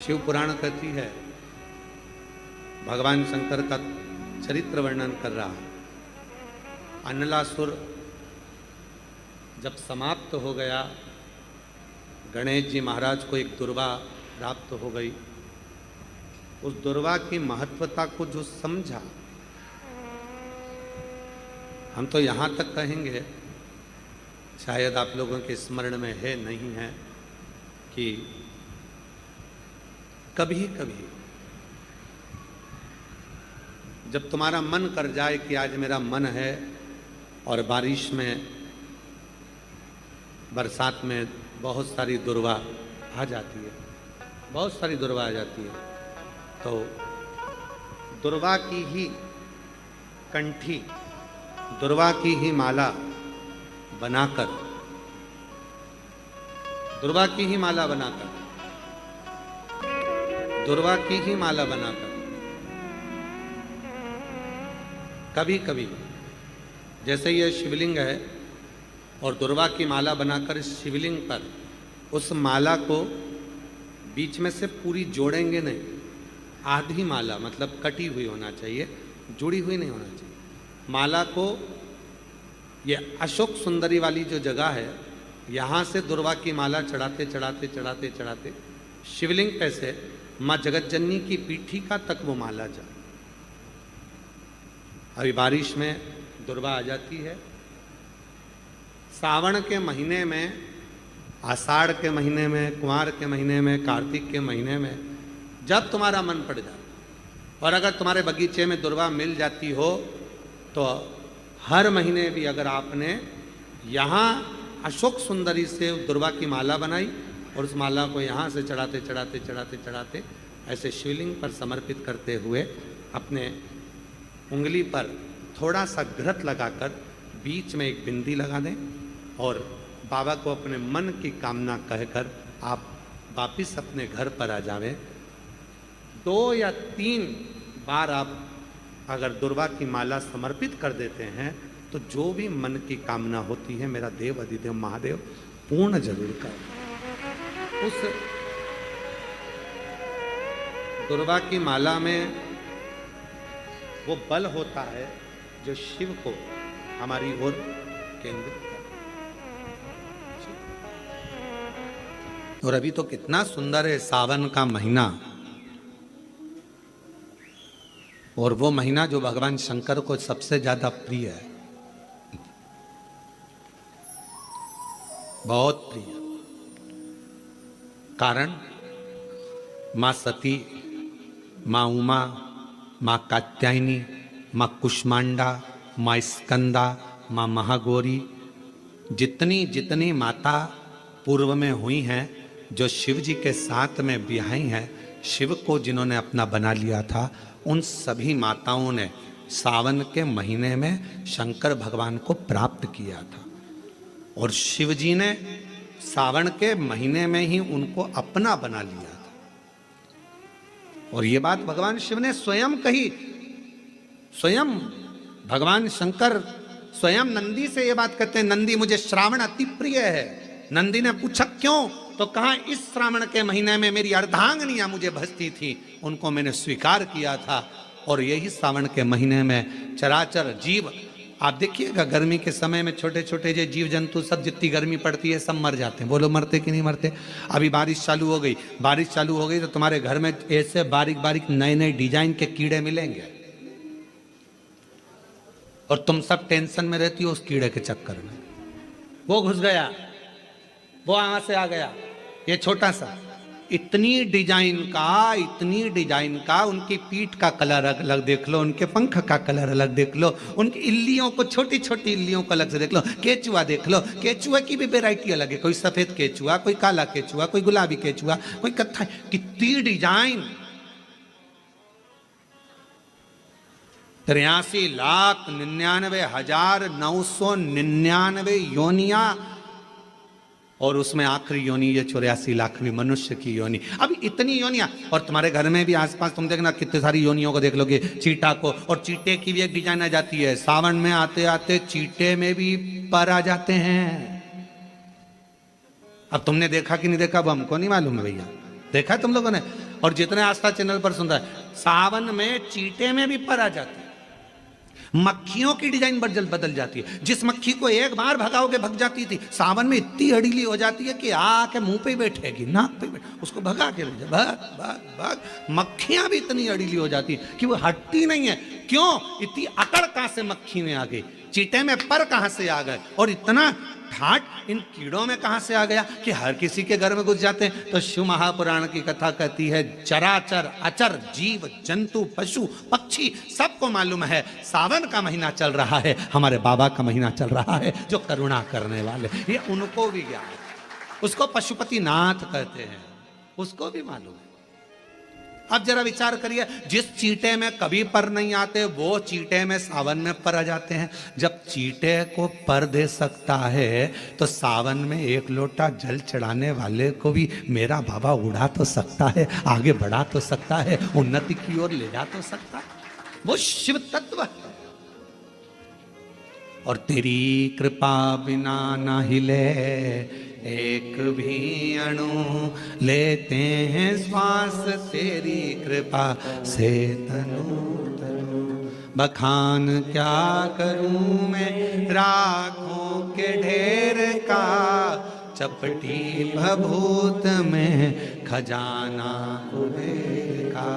शिव पुराण कहती है, भगवान शंकर का चरित्र वर्णन कर रहा है। अनलासुर जब समाप्त हो गया, गणेश जी महाराज को एक दुर्वा प्राप्त हो गई। उस दुर्वा की महत्वता को जो समझा, हम तो यहाँ तक कहेंगे, शायद आप लोगों के स्मरण में है नहीं है, कि कभी कभी जब तुम्हारा मन कर जाए कि आज मेरा मन है और बारिश में, बरसात में बहुत सारी दुर्वा आ जाती है, बहुत सारी दुर्वा आ जाती है, तो दुर्वा की ही कंठी, दुर्वा की ही माला बनाकर, दुर्वा की ही माला बनाकर, दुर्वा की ही माला बनाकर कभी कभी, जैसे ये शिवलिंग है और दुर्वा की माला बनाकर शिवलिंग पर उस माला को बीच में से पूरी जोड़ेंगे नहीं, आधी माला, मतलब कटी हुई होना चाहिए, जुड़ी हुई नहीं होना चाहिए। माला को, ये अशोक सुंदरी वाली जो जगह है, यहाँ से दुर्वा की माला चढ़ाते चढ़ाते चढ़ाते चढ़ाते शिवलिंग कैसे माँ जगतजननी की पीठिका तक वो माला जा। अभी बारिश में दुर्वा आ जाती है, सावन के महीने में, आषाढ़ के महीने में, कुंवार के महीने में, कार्तिक के महीने में, जब तुम्हारा मन पड़ जाए और अगर तुम्हारे बगीचे में दुर्वा मिल जाती हो, तो हर महीने भी अगर आपने यहाँ अशोक सुंदरी से दुर्वा की माला बनाई और उस माला को यहाँ से चढ़ाते चढ़ाते चढ़ाते चढ़ाते ऐसे शिवलिंग पर समर्पित करते हुए अपने उंगली पर थोड़ा सा घृत लगाकर बीच में एक बिंदी लगा दें और बाबा को अपने मन की कामना कहकर आप वापिस अपने घर पर आ जावें। 2 या 3 बार आप अगर दुर्वा की माला समर्पित कर देते हैं तो जो भी मन की कामना होती है, मेरा देव अधिदेव महादेव पूर्ण जरूर कर। उस दुर्वा की माला में वो बल होता है जो शिव को हमारी ओर केंद्रित कर। और अभी तो कितना सुंदर है सावन का महीना, और वो महीना जो भगवान शंकर को सबसे ज्यादा प्रिय है, बहुत प्रिय। कारण माँ सती, माँ उमा, माँ कात्यायनी, माँ कुष्मांडा, माँ स्कंदा, माँ महागौरी, जितनी जितनी माता पूर्व में हुई हैं, जो शिव जी के साथ में ब्याही हैं, शिव को जिन्होंने अपना बना लिया था, उन सभी माताओं ने सावन के महीने में शंकर भगवान को प्राप्त किया था। और शिव जी ने सावन के महीने में ही उनको अपना बना लिया था। और ये बात भगवान शिव ने स्वयं कही, स्वयं भगवान शंकर स्वयं नंदी से ये बात कहते हैं, नंदी मुझे श्रावण अति प्रिय है। नंदी ने पूछा क्यों, तो कहा इस श्रावण के महीने में मेरी अर्धांगनियां मुझे भजती थी, उनको मैंने स्वीकार किया था। और यही सावन के महीने में चराचर जीव, आप देखिएगा गर्मी के समय में छोटे छोटे जो जीव जंतु सब, जितनी गर्मी पड़ती है सब मर जाते हैं। बोलो मरते कि नहीं मरते? अभी बारिश चालू हो गई, बारिश चालू हो गई तो तुम्हारे घर में ऐसे बारीक बारीक नए नए डिजाइन के कीड़े मिलेंगे और तुम सब टेंशन में रहती हो उस कीड़े के चक्कर में। वो घुस गया, वो वहां से आ गया, ये छोटा सा, इतनी डिजाइन का, उनकी पीठ का कलर अलग देख लो, उनके पंख का कलर अलग देख लो, उनकी इल्लियों को, छोटी छोटी इल्लियों को अलग से देख लो, केचुआ देख लो, केचुआ की भी वैरायटी अलग है, कोई सफेद केचुआ, कोई काला केचुआ, कोई गुलाबी केचुआ, कोई कत्था, कितनी डिजाइन। 83,99,999 योनिया, और उसमें आखिरी योनि ये 84 लाखवीं मनुष्य की योनि। अब इतनी योनियां, और तुम्हारे घर में भी आसपास तुम देखना कितनी सारी योनियों को देख लोगे, चीटा को, और चीटे की भी एक डिजाइन आ जाती है। सावन में आते आते चीटे में भी पर आ जाते हैं। अब तुमने देखा कि नहीं देखा वो हमको नहीं मालूम है भैया, देखा तुम लोगों ने? और जितने आस्था चैनल पर सुन रहा है, सावन में चींटे में भी पर आ जाती है, मक्खियों की डिजाइन बदल जाती है। जिस मक्खी को एक बार भगाओगे भग जाती थी, सावन में इतनी अड़ीली हो जाती है कि आके मुंह पे बैठेगी, नाक पे बैठ, उसको भगा के ले जा, भाग भाग भाग। मक्खियां भी इतनी अड़ीली हो जाती है कि वो हटती नहीं है। क्यों? इतनी अकड़ कहां से मक्खी में आ गई, चींटे में पर कहां से आ गए, और इतना ठाट इन कीड़ों में कहां से आ गया कि हर किसी के घर में घुस जाते हैं। तो शिव महापुराण की कथा कहती है, चराचर अचर जीव जंतु पशु पक्षी सबको मालूम है सावन का महीना चल रहा है, हमारे बाबा का महीना चल रहा है जो करुणा करने वाले, ये उनको भी ज्ञान है। उसको पशुपति नाथ कहते हैं, उसको भी मालूम है। अब जरा विचार करिए, जिस चींटे में कभी पर नहीं आते वो चींटे में सावन में पर आ जाते हैं। जब चींटे को पर दे सकता है तो सावन में एक लोटा जल चढ़ाने वाले को भी मेरा बाबा उड़ा तो सकता है, आगे बढ़ा तो सकता है, उन्नति की ओर ले जा तो सकता है। वो शिव तत्व है। और तेरी कृपा बिना न हिले एक भी अणु, लेते हैं श्वास तेरी कृपा से तनु तनु। बखान क्या करूं मैं राखों के ढेर का, चपटी भभूत में खजाना कुबेर का।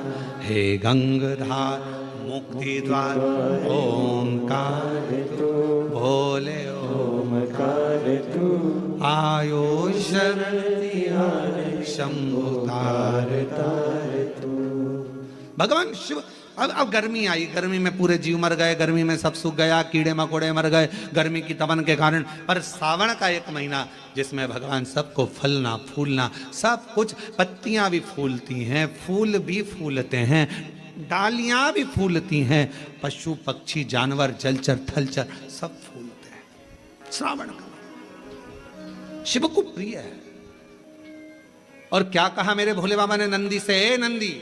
हे गंगाधार मुक्ति द्वार ओंकार तू, भोले ओमकार तू, आयो शरण शंभु तार तार तू। भगवान शिव। अब गर्मी आई, गर्मी में पूरे जीव मर गए, गर्मी में सब सूख गया, कीड़े मकोड़े मर गए गर्मी की तपन के कारण। पर सावन का एक महीना जिसमें भगवान सबको फलना फूलना सब कुछ, पत्तियां भी फूलती हैं, फूल भी फूलते हैं, डालियां भी फूलती हैं, पशु पक्षी जानवर जलचर थलचर सब फूलते हैं। श्रावण का शिव को प्रिय है। और क्या कहा मेरे भोले बाबा ने नंदी से, ए नंदी,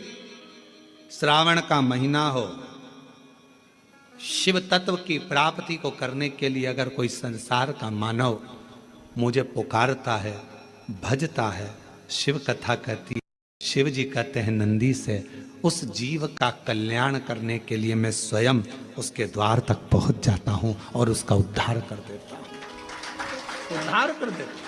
श्रावण का महीना हो, शिव तत्व की प्राप्ति को करने के लिए अगर कोई संसार का मानव मुझे पुकारता है, भजता है, शिव कथा कहती है, शिव जी कहते हैं नंदी से, उस जीव का कल्याण करने के लिए मैं स्वयं उसके द्वार तक पहुंच जाता हूं और उसका उद्धार कर देता हूं, उद्धार कर देता हूं।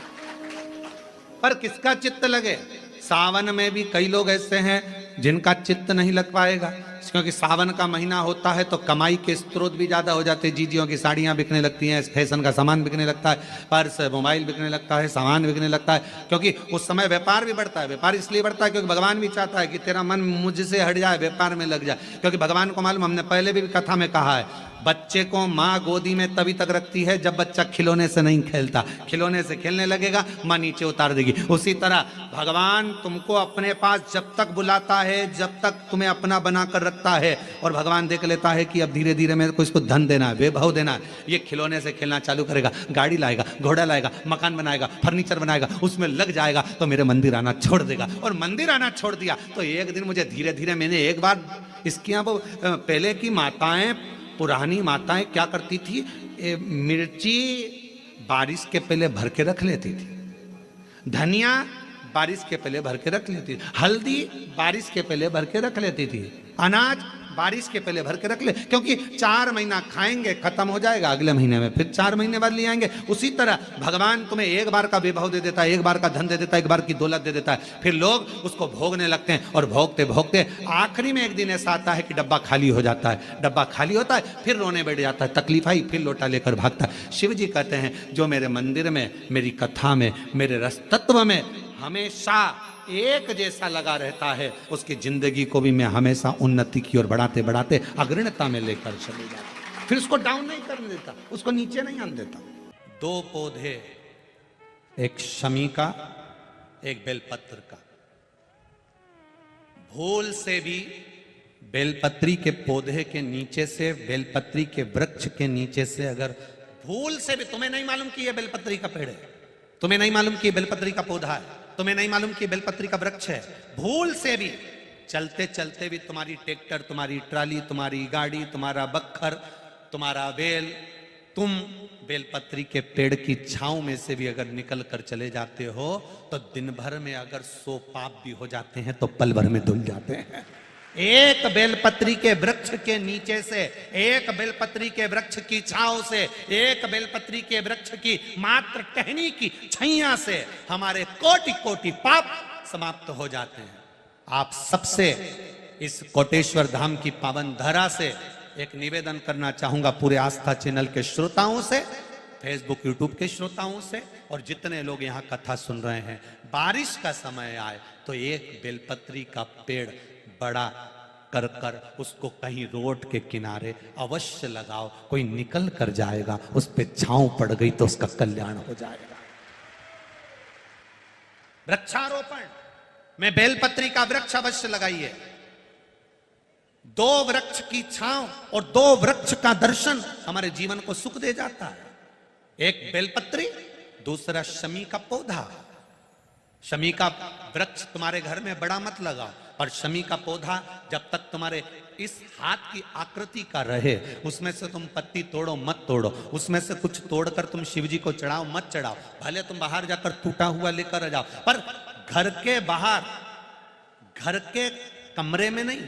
पर किसका चित्त लगे? सावन में भी कई लोग ऐसे हैं जिनका चित्त नहीं लग पाएगा, क्योंकि सावन का महीना होता है तो कमाई के स्रोत भी ज्यादा हो जाते हैं। जीजियों की साड़ियां बिकने लगती हैं, फैशन का सामान बिकने लगता है, पर्स मोबाइल बिकने लगता है, सामान बिकने लगता है, क्योंकि उस समय व्यापार भी बढ़ता है। व्यापार इसलिए बढ़ता है क्योंकि भगवान भी चाहता है कि तेरा मन मुझसे हट जाए, व्यापार में लग जाए। क्योंकि भगवान को मालूम, हमने पहले भी कथा में कहा है, बच्चे को माँ गोदी में तभी तक रखती है जब बच्चा खिलौने से नहीं खेलता, खिलौने से खेलने लगेगा माँ नीचे उतार देगी। उसी तरह भगवान तुमको अपने पास जब तक बुलाता है, जब तक तुम्हें अपना बनाकर रखता है, और भगवान देख लेता है कि अब धीरे धीरे मेरे को इसको धन देना है, वैभव देना है, ये खिलौने से खेलना चालू करेगा, गाड़ी लाएगा, घोड़ा लाएगा, मकान बनाएगा, फर्नीचर बनाएगा, उसमें लग जाएगा तो मेरे मंदिर आना छोड़ देगा। और मंदिर आना छोड़ दिया तो एक दिन मुझे धीरे धीरे, मैंने एक बार इसके यहाँ पहले की माताएं, पुरानी माताएं क्या करती थी, मिर्ची बारिश के पहले भर के रख लेती थी, धनिया बारिश के पहले भर के रख लेती थी, हल्दी बारिश के पहले भर के रख लेती थी, अनाज बारिश के पहले भर के रख ले, क्योंकि 4 महीना खाएंगे खत्म हो जाएगा, अगले महीने में फिर 4 महीने बाद ले आएंगे। उसी तरह भगवान तुम्हें एक बार का वैभव दे देता है, एक बार का धन दे देता है, एक बार की दौलत दे देता है, फिर लोग उसको भोगने लगते हैं, और भोगते भोगते आखिरी में एक दिन ऐसा आता है कि डब्बा खाली हो जाता है। डब्बा खाली होता है, फिर रोने बैठ जाता है, तकलीफ आई, फिर लोटा लेकर भागता है। शिव जी कहते हैं जो मेरे मंदिर में, मेरी कथा में, मेरे रस तत्व में हमेशा एक जैसा लगा रहता है, उसकी जिंदगी को भी मैं हमेशा उन्नति की ओर बढ़ाते बढ़ाते अग्रणता में लेकर चले जाता, फिर उसको डाउन नहीं करने देता, उसको नीचे नहीं आने देता। 2 पौधे, एक शमी का, एक बेलपत्र का। भूल से भी बेलपत्री के पौधे के नीचे से, बेलपत्री के वृक्ष के नीचे से, अगर भूल से भी, तुम्हें नहीं मालूम कि यह बेलपत्री का पेड़ है, तुम्हें नहीं मालूम कि बेलपत्री का पौधा है, तुम्हें नहीं मालूम कि बेलपत्री का वृक्ष है, भूल से भी चलते चलते भी तुम्हारी ट्रैक्टर, तुम्हारी ट्राली, तुम्हारी गाड़ी, तुम्हारा बखर, तुम्हारा बेल तुम बेलपत्री के पेड़ की छांव में से भी अगर निकल कर चले जाते हो तो दिन भर में अगर 100 पाप भी हो जाते हैं तो पल भर में धुल जाते हैं। एक बेलपत्री के वृक्ष के नीचे से, एक बेलपत्री के वृक्ष की छांव से, एक बेलपत्री के वृक्ष की मात्र टहनी की छैया से हमारे कोटि कोटि पाप समाप्त हो जाते हैं। आप सबसे इस कोटेश्वर धाम की पावन धरा से एक निवेदन करना चाहूंगा, पूरे आस्था चैनल के श्रोताओं से, फेसबुक यूट्यूब के श्रोताओं से, और जितने लोग यहाँ कथा सुन रहे हैं, बारिश का समय आए तो एक बेलपत्री का पेड़ बड़ा कर कर उसको कहीं रोड के किनारे अवश्य लगाओ। कोई निकल कर जाएगा, उस पे छांव पड़ गई तो उसका कल्याण हो जाएगा। वृक्षारोपण में बेलपत्री का वृक्ष अवश्य लगाइए। 2 वृक्ष की छांव और 2 वृक्ष का दर्शन हमारे जीवन को सुख दे जाता है। एक बेलपत्री, दूसरा शमी का पौधा। शमी का वृक्ष तुम्हारे घर में बड़ा मत लगाओ, और शमी का पौधा जब तक तुम्हारे इस हाथ की आकृति का रहे, उसमें से तुम पत्ती तोड़ो मत तोड़ो, उसमें से कुछ तोड़कर तुम शिव जी को चढ़ाओ मत चढ़ाओ, भले तुम बाहर जाकर टूटा हुआ लेकर आ जाओ, पर घर के बाहर, घर के कमरे में नहीं,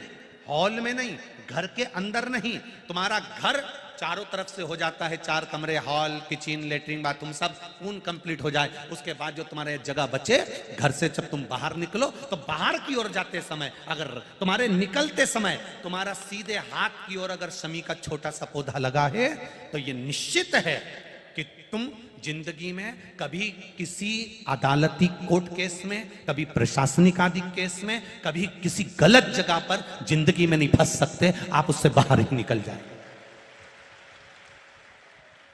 हॉल में नहीं, घर के अंदर नहीं। तुम्हारा घर चारों तरफ से हो जाता है, 4 कमरे, हॉल, किचन, लेटरिन, बाथरूम सब पूर्ण कंप्लीट हो जाए, उसके बाद जो तुम्हारे जगह बचे, घर से जब तुम बाहर निकलो तो बाहर की ओर जाते समय, अगर तुम्हारे निकलते समय तुम्हारा सीधे हाथ की ओर अगर शमी का छोटा सा पौधा लगा है तो ये निश्चित है कि तुम जिंदगी में कभी किसी अदालती कोर्ट केस में, कभी प्रशासनिक आदि केस में, कभी किसी गलत जगह पर जिंदगी में नहीं फंस सकते। आप उससे बाहर ही निकल जाए।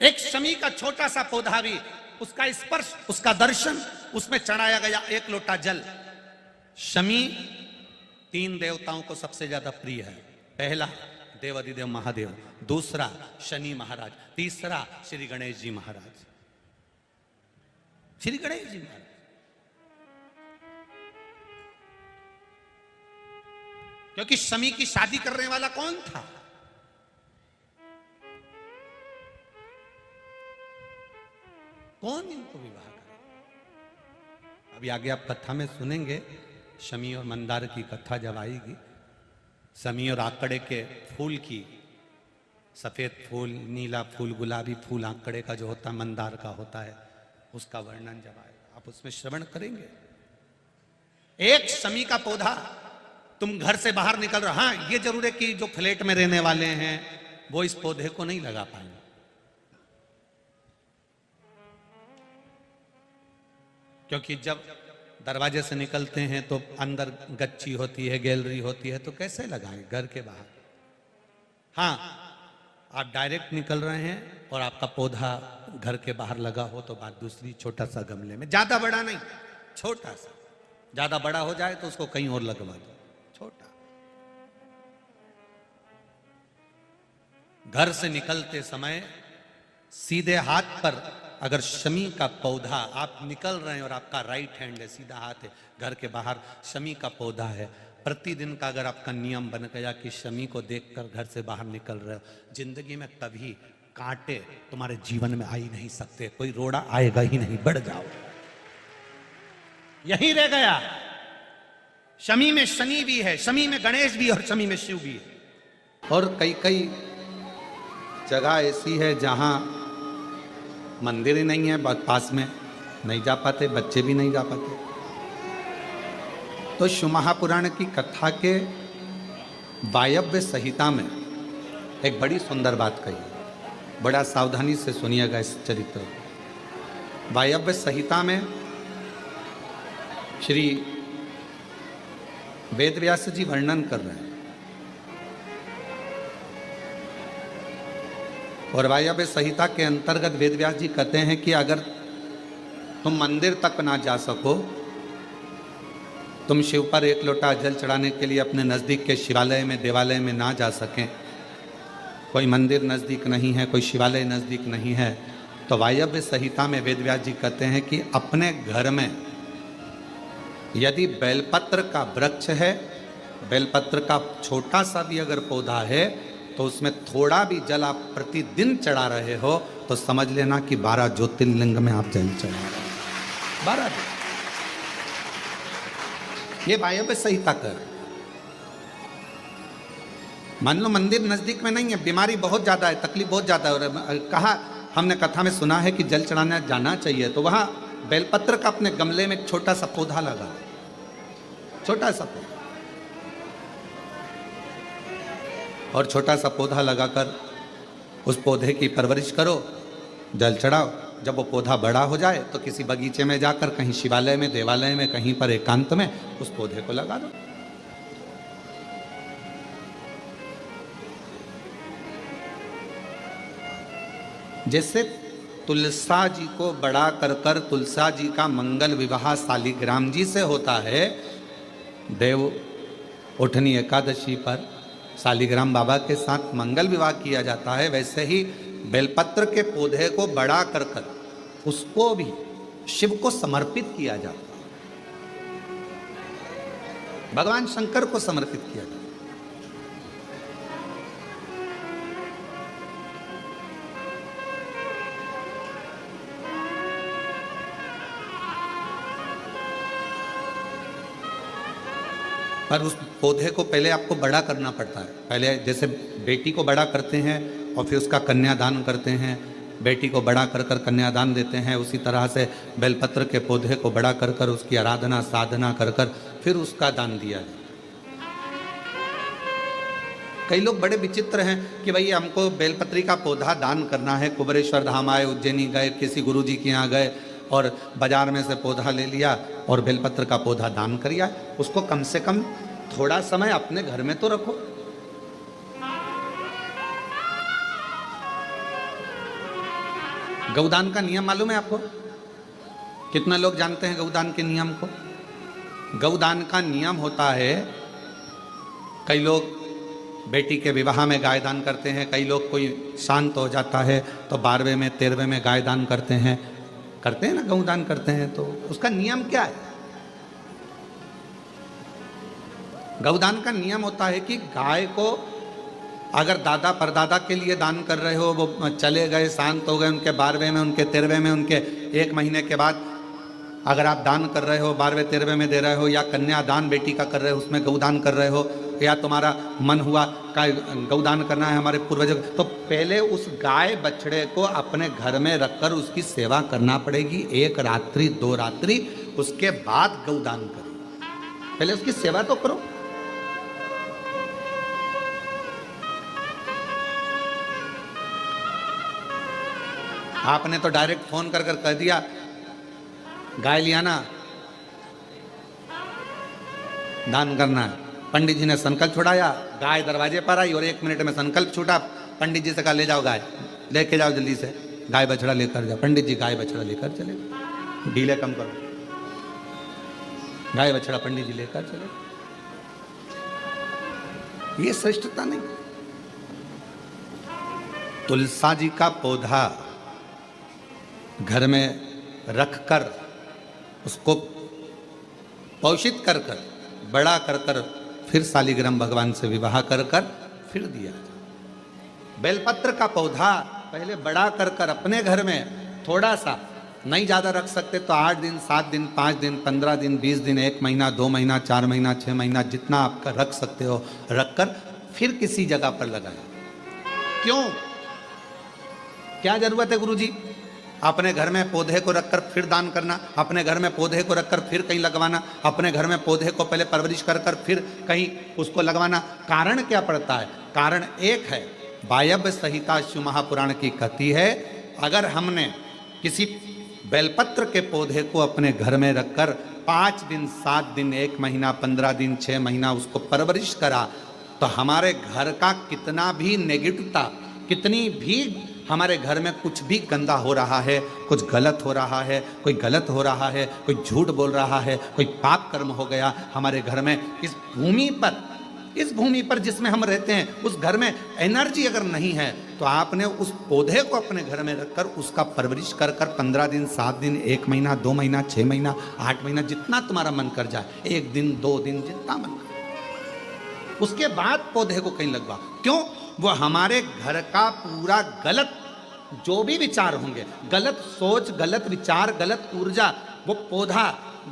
एक शमी का छोटा सा पौधा भी, उसका स्पर्श, उसका दर्शन, उसमें चढ़ाया गया 1 लोटा जल। शमी 3 देवताओं को सबसे ज्यादा प्रिय है। पहला देवाधिदेव महादेव, दूसरा शनि महाराज, तीसरा श्री गणेश जी महाराज। श्री गणेश जी महाराज क्योंकि शमी की शादी करने वाला कौन था? कौन इनको विवाह करे? अभी आगे आप कथा में सुनेंगे, शमी और मंदार की कथा जब आएगी, शमी और आकड़े के फूल की, सफेद फूल, नीला फूल, गुलाबी फूल आकड़े का जो होता है, मंदार का होता है, उसका वर्णन जब आएगा आप उसमें श्रवण करेंगे। एक शमी का पौधा, तुम घर से बाहर निकल रहे, हाँ ये जरूर है कि जो फ्लैट में रहने वाले हैं वो इस पौधे को नहीं लगा पाएंगे, क्योंकि जब दरवाजे से निकलते हैं तो अंदर गच्ची होती है, गैलरी होती है, तो कैसे लगाएं घर के बाहर। हाँ, आप डायरेक्ट निकल रहे हैं और आपका पौधा घर के बाहर लगा हो तो बात दूसरी, छोटा सा गमले में, ज्यादा बड़ा नहीं, छोटा सा। ज्यादा बड़ा हो जाए तो उसको कहीं और लगवा दो, छोटा। घर से निकलते समय सीधे हाथ पर अगर शमी का पौधा, आप निकल रहे हैं और आपका राइट हैंड है, सीधा हाथ है, घर के बाहर शमी का पौधा है, प्रतिदिन का अगर आपका नियम बन गया कि शमी को देखकर घर से बाहर निकल रहे हो, जिंदगी में कभी कांटे तुम्हारे जीवन में आ ही नहीं सकते, कोई रोड़ा आएगा ही नहीं, बढ़ जाओ। यही रह गया। शमी में शनि भी है, शमी में गणेश भी और शमी में शिव भी है। और कई कई जगह ऐसी है जहां मंदिर ही नहीं है, पास में नहीं जा पाते, बच्चे भी नहीं जा पाते। तो शिव महापुराण की कथा के वायव्य संहिता में एक बड़ी सुंदर बात कही, बड़ा सावधानी से सुनिएगा इस चरित्र। वायव्य संहिता में श्री वेदव्यास जी वर्णन कर रहे हैं, और वायव्य संहिता के अंतर्गत वेदव्यास जी कहते हैं कि अगर तुम मंदिर तक ना जा सको, तुम शिव पर 1 लोटा जल चढ़ाने के लिए अपने नज़दीक के शिवालय में, देवालय में ना जा सकें, कोई मंदिर नज़दीक नहीं है, कोई शिवालय नज़दीक नहीं है, तो वायव्य संहिता में वेदव्यास जी कहते हैं कि अपने घर में यदि बेलपत्र का वृक्ष है, बेलपत्र का छोटा सा भी अगर पौधा है, तो उसमें थोड़ा भी जल आप प्रतिदिन चढ़ा रहे हो तो समझ लेना कि 12 ज्योतिर्लिंग में आप जल चढ़ा रहे हैं। 12 ये वायव्य संहिता कर। मान लो मंदिर नजदीक में नहीं है, बीमारी बहुत ज्यादा है, तकलीफ बहुत ज्यादा है, और कहा हमने कथा में सुना है कि जल चढ़ाने जाना चाहिए, तो वहां बेलपत्र का अपने गमले में एक छोटा सा पौधा लगा, छोटा सा पौधा, और छोटा सा पौधा लगाकर उस पौधे की परवरिश करो, जल चढ़ाओ। जब वो पौधा बड़ा हो जाए तो किसी बगीचे में जाकर, कहीं शिवालय में, देवालय में, कहीं पर एकांत में उस पौधे को लगा दो। जैसे तुलसा जी को बड़ा कर कर तुलसा जी का मंगल विवाह शालिग्राम जी से होता है, देव उठनी एकादशी पर शालिग्राम बाबा के साथ मंगल विवाह किया जाता है, वैसे ही बेलपत्र के पौधे को बड़ा कर कर उसको भी शिव को समर्पित किया जाता है, भगवान शंकर को समर्पित किया जाता है। पर उस पौधे को पहले आपको बड़ा करना पड़ता है। पहले जैसे बेटी को बड़ा करते हैं और फिर उसका कन्यादान करते हैं, बेटी को बड़ा कर कर कन्यादान देते हैं, उसी तरह से बेलपत्र के पौधे को बड़ा कर कर उसकी आराधना साधना कर कर फिर उसका दान दिया जाए। कई लोग बड़े विचित्र हैं कि भाई हमको बेलपत्री का पौधा दान करना है, कुबरेश्वर धाम आए, उज्जैनी गए, किसी गुरुजी के यहाँ गए और बाजार में से पौधा ले लिया और बेलपत्र का पौधा दान कर दिया। उसको कम से कम थोड़ा समय अपने घर में तो रखो। गौदान का नियम मालूम है आपको? कितना लोग जानते हैं गौदान के नियम को? गौदान का नियम होता है, कई लोग बेटी के विवाह में गाय दान करते हैं, कई लोग कोई शांत हो जाता है तो 12वें में 13वें में गाय दान करते हैं ना, गौदान करते हैं। तो उसका नियम क्या है? गौदान का नियम होता है कि गाय को अगर दादा परदादा के लिए दान कर रहे हो, वो चले गए, शांत हो गए, उनके 12वें में, उनके 13वें में, उनके 1 महीने के बाद अगर आप दान कर रहे हो, 12वें 13वें में दे रहे हो, या कन्यादान बेटी का कर रहे हो, उसमें गौदान कर रहे हो, या तुम्हारा मन हुआ का गौदान करना है हमारे पूर्वजों, तो पहले उस गाय बछड़े को अपने घर में रखकर उसकी सेवा करना पड़ेगी 1 रात्रि 2 रात्रि, उसके बाद गौदान करो। पहले उसकी सेवा तो करो। आपने तो डायरेक्ट फोन कर कर कह दिया गाय लिया ना, दान करना है। पंडित जी ने संकल्प छुड़ाया, गाय दरवाजे पर आई और 1 मिनट में संकल्प छूटा। पंडित जी से कहा ले जाओ गाय, लेके जाओ जल्दी से, गाय बछड़ा लेकर जाओ। पंडित जी गाय बछड़ा लेकर चले, डीले कम करो, गाय बछड़ा पंडित जी लेकर चले। ये श्रेष्ठता नहीं। तुलसा जी का पौधा घर में रखकर उसको पोषित कर कर बड़ा कर कर फिर शालिग्राम भगवान से विवाह कर कर फिर दिया। बेलपत्र का पौधा पहले बड़ा कर कर अपने घर में थोड़ा सा, नहीं ज़्यादा रख सकते तो 8 दिन 7 दिन 5 दिन 15 दिन 20 दिन 1 महीना 2 महीना 4 महीना 6 महीना जितना आपका रख सकते हो रख कर फिर किसी जगह पर लगाया। क्यों, क्या जरूरत है गुरुजी अपने घर में पौधे को रखकर फिर दान करना, अपने घर में पौधे को रखकर फिर कहीं लगवाना, अपने घर में पौधे को पहले परवरिश कर कर फिर कहीं उसको लगवाना? कारण क्या पड़ता है? कारण एक है, वायव्य संहिता शिव महापुराण की कहती है, अगर हमने किसी बेलपत्र के पौधे को अपने घर में रखकर 5 दिन 7 दिन 1 महीना 15 दिन 6 महीना उसको परवरिश करा, तो हमारे घर का कितना भी नेगेटिवता, कितनी भी हमारे घर में कुछ भी गंदा हो रहा है, कुछ गलत हो रहा है, कोई गलत हो रहा है, कोई झूठ बोल रहा है, कोई पाप कर्म हो गया हमारे घर में, इस भूमि पर जिसमें हम रहते हैं उस घर में एनर्जी अगर नहीं है, तो आपने उस पौधे को अपने घर में रखकर उसका परवरिश कर कर 15 दिन 7 दिन 1 महीना 2 महीना 6 महीना 8 महीना जितना तुम्हारा मन कर जाए, 1 दिन 2 दिन जितना मन कर, उसके बाद पौधे को कहीं लगवा। क्यों? वो हमारे घर का पूरा गलत जो भी विचार होंगे, गलत सोच, गलत विचार, गलत ऊर्जा वो पौधा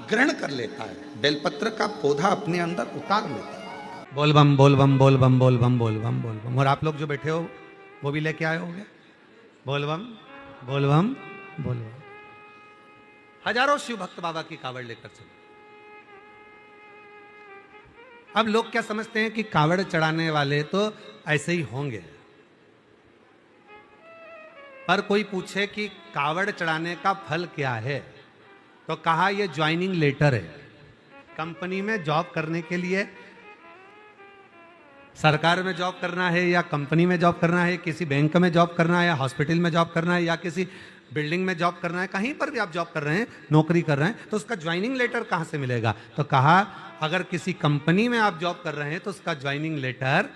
ग्रहण कर लेता है, बेलपत्र का पौधा अपने अंदर उतार लेता है। बोल बम बोल बम बोल बम बोल बम बोल बम बोल बम। और आप लोग जो बैठे हो वो भी लेके आए होंगे बोल बम बोल बम बोल बम। हजारों शिव भक्त बाबा की कावड़ लेकर चले। अब लोग क्या समझते हैं कि कावड़ चढ़ाने वाले तो ऐसे ही होंगे, पर कोई पूछे कि कावड़ चढ़ाने का फल क्या है, तो कहा यह ज्वाइनिंग लेटर है। कंपनी में जॉब करने के लिए, सरकार में जॉब करना है या कंपनी में जॉब करना है, किसी बैंक में जॉब करना है या हॉस्पिटल में जॉब करना है या किसी बिल्डिंग में जॉब करना है, कहीं पर भी आप जॉब कर रहे हैं, नौकरी कर रहे हैं, तो उसका ज्वाइनिंग लेटर कहां से मिलेगा? तो कहा अगर किसी कंपनी में आप जॉब कर रहे हैं तो उसका ज्वाइनिंग लेटर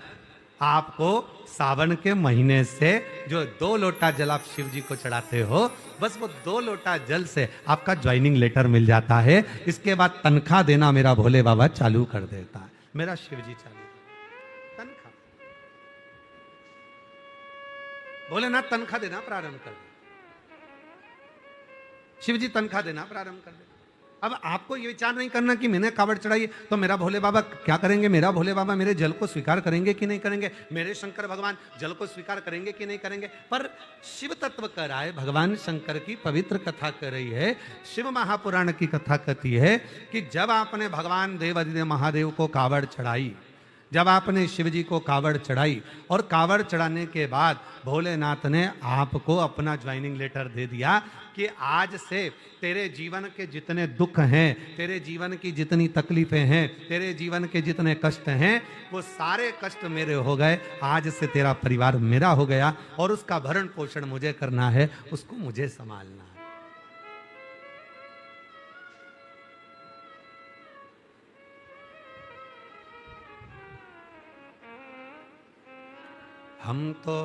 आपको सावन के महीने से जो 2 लोटा जल आप शिव जी को चढ़ाते हो, बस वो 2 लोटा जल से आपका ज्वाइनिंग लेटर मिल जाता है। इसके बाद तनख्वाह देना मेरा भोले बाबा चालू कर देता है, मेरा शिव जी चालू तनख्वाह, भोलेनाथ तनख्वाह देना प्रारंभ कर दे, शिव जी तनख्वाह देना प्रारंभ कर दे। अब आपको ये विचार नहीं करना कि मैंने कावड़ चढ़ाई तो मेरा भोले बाबा क्या करेंगे, मेरा भोले बाबा मेरे जल को स्वीकार करेंगे कि नहीं करेंगे, मेरे शंकर भगवान जल को स्वीकार करेंगे कि नहीं करेंगे। पर शिव तत्व कह रहा है, भगवान शंकर की पवित्र कथा कर रही है, शिव महापुराण की कथा कहती है कि जब आपने भगवान देवादिदेव महादेव को कावड़ चढ़ाई, जब आपने शिव जी को कावड़ चढ़ाई और कावड़ चढ़ाने के बाद भोलेनाथ ने आपको अपना ज्वाइनिंग लेटर दे दिया कि आज से तेरे जीवन के जितने दुख हैं, तेरे जीवन की जितनी तकलीफें हैं, तेरे जीवन के जितने कष्ट हैं, वो सारे कष्ट मेरे हो गए। आज से तेरा परिवार मेरा हो गया और उसका भरण पोषण मुझे करना है, उसको मुझे संभालना है। हम तो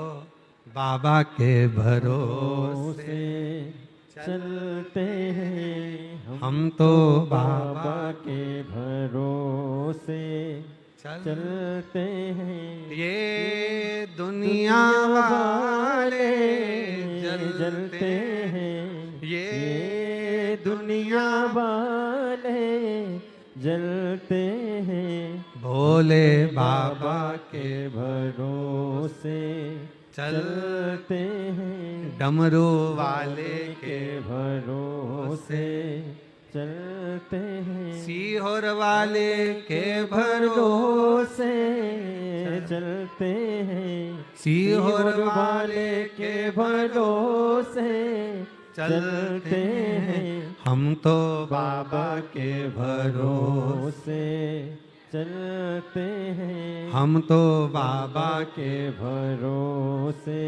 बाबा के भरोसे चलते हैं, हम तो बाबा के भरोसे चलते हैं। ये दुनिया वाले जलते हैं, ये दुनिया वाले जलते हैं। भोले बाबा के भरोसे चलते हैं, डमरू वाले के भरोसे चलते हैं। सीहोर वाले के भरोसे चलते हैं, सीहोर वाले के भरोसे चलते हैं। हम तो बाबा के भरोसे चलते हैं, हम तो बाबा के भरोसे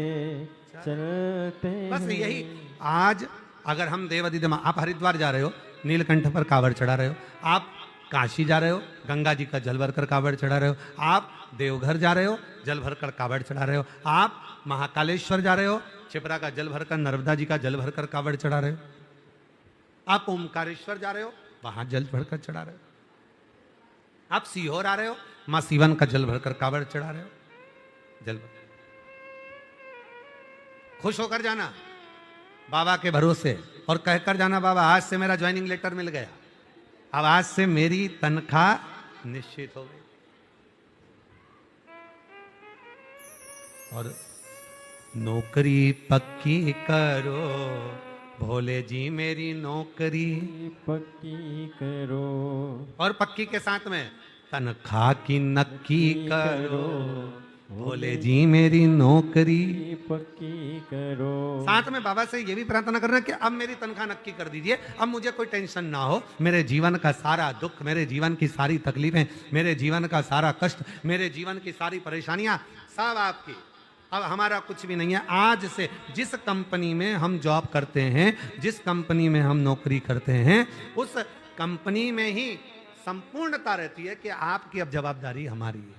चलते हैं। बस यही। आज अगर हम देवादिदेव, आप हरिद्वार जा रहे हो, नीलकंठ पर कावड़ चढ़ा रहे हो, आप काशी जा रहे हो, गंगा जी का जल भरकर कावड़ चढ़ा रहे हो, आप देवघर जा रहे हो, जल भरकर कावड़ चढ़ा रहे हो, आप महाकालेश्वर जा रहे हो, छिपरा का जल भरकर, नर्मदा जी का जल भरकर कावड़ चढ़ा रहे हो, आप ओमकारेश्वर जा रहे हो, वहां जल भरकर चढ़ा रहे हो, आप सीहोर आ रहे हो, मां सीवन का जल भरकर कावड़ चढ़ा रहे हो, जल भर। खुश होकर जाना बाबा के भरोसे और कहकर जाना, बाबा आज से मेरा ज्वाइनिंग लेटर मिल गया, अब आज से मेरी तनख्वाह निश्चित हो गई। और नौकरी पक्की करो भोले जी, मेरी नौकरी पक्की करो, और पक्की के साथ में तनख्वाह की नक्की करो भोले जी, मेरी नौकरी पक्की करो। साथ में बाबा से ये भी प्रार्थना करना कि अब मेरी तनख्वाह नक्की कर दीजिए, अब मुझे कोई टेंशन ना हो, मेरे जीवन का सारा दुख, मेरे जीवन की सारी तकलीफें, मेरे जीवन का सारा कष्ट, मेरे जीवन की सारी परेशानियां सब आपकी, अब हमारा कुछ भी नहीं है। आज से जिस कंपनी में हम जॉब करते हैं, जिस कंपनी में हम नौकरी करते हैं, उस कंपनी में ही संपूर्णता रहती है कि आपकी अब जवाबदारी हमारी है।